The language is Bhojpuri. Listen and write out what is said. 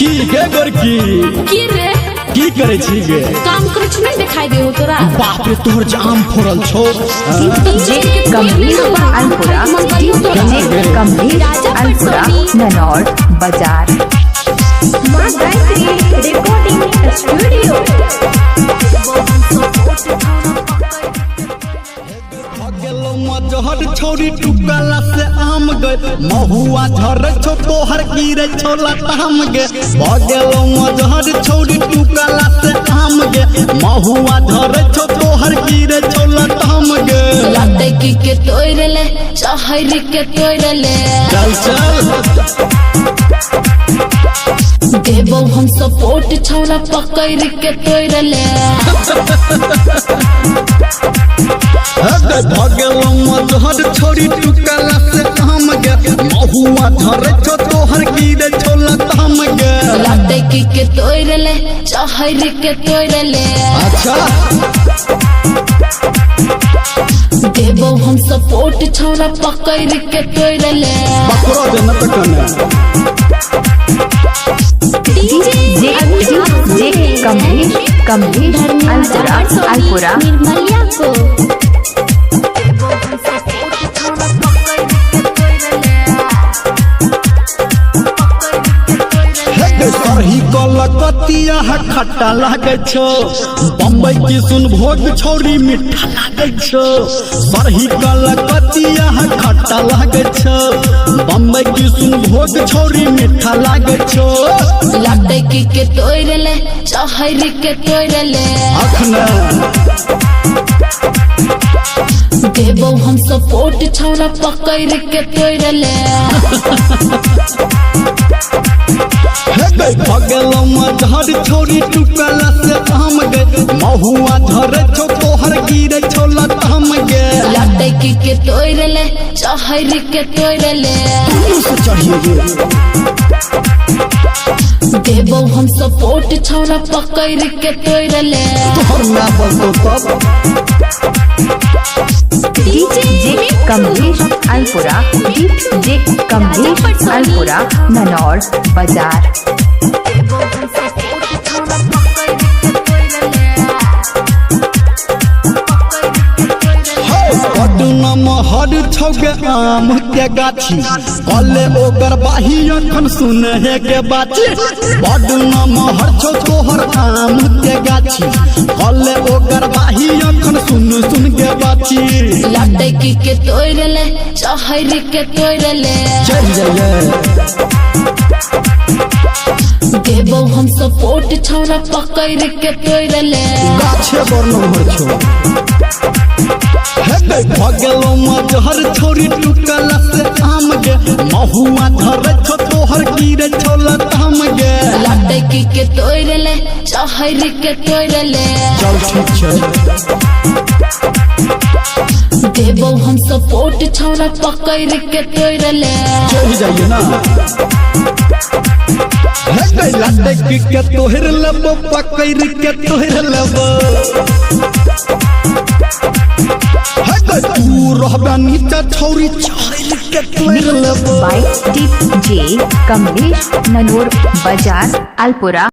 की गे गोरकी की रे की करे छी गे काम कुछ नहीं दिखाई दे तोरा। बाप रे तोहर जाम फोड़ल छो जे कमलेश अलपुरा ननौर बाजार मां गायत्री रिकॉर्डिंग स्टूडियो। जहर छोरी टुकला से आम गए महुआ झर छो तोहर गिरे छो लताम गे भगेलो मजहर छोरी टुकला से आम गे महुआ झर छो तोहर गिरे छो लताम गे लाते की के तोड़ ले चाहरी के तोड़ ले चल चल देवो हम सपोर्ट छौरा पकड़ के तोड़ ले भगेलो मजहर छोरी टुकला से आम गे महुआ झर छो तोहर गिरे छो लताम गे लाते की के तोड़ ले चाहरी के तोड़ ले अच्छा देवो हम सपोर्ट छौरा पकड़ के तोड़ ले पकड़ो दे न तकने जे कमलेश अलपुरा निर्मलिया को सरही कलकतिया खट्टा लागे छो बम्बई की सुन भोग छोरी मीठा लागे छो सरही कलकतिया खट्टा लागे छो बम्बई की सुन भोग छोरी मीठा लागे छो लाते की के तोड़ ले चाहरी के तोड़ ले अखने देवो हम सपोर्ट छौरा पकड़ के तोड़ ले भगेलो मजहर छोरी टुकला से आम गे महुआ झर छो तोहर गिरे छो लताम गे लाते की के तोड़ ले चाहरी के तोड़ ले से चढ़िए देवो हम सपोर्ट छौरा पकड़ के तोड़ ले तोहर ना बोल तब जे कमलेश अलपुरा ननौर बाजार महर छौगे आम के गाछी कले ओकर बाही अखन सुने के बाची बड़ महर छौ तोहर आम के गाछी कले ओकर बाही अखन सुन के बाची लाते की के तोड़ ले चाहरी के तोड़ ले चल जाइए देवो हम सपोर्ट छौरा पकड़ के तोड़ ले गाछे बड़ नम्हर छौ भगेलो मजहर छोरी टुकला से आम गे महुआ झर छो तोहर गिरे छो लताम गे लाते की के तोड़ ले चाहरी के तोड़ ले चल ठीक छै देवो हम सपोर्ट छौरा पकड़ के तोड़ ले चल जाइए ना लाते की के तोहर लब पकड़ के तोहर लब तू रहबा नीचा छौरी छाइल के तोहर लब बाई जे कमलेश ननौर बाजार अलपुरा।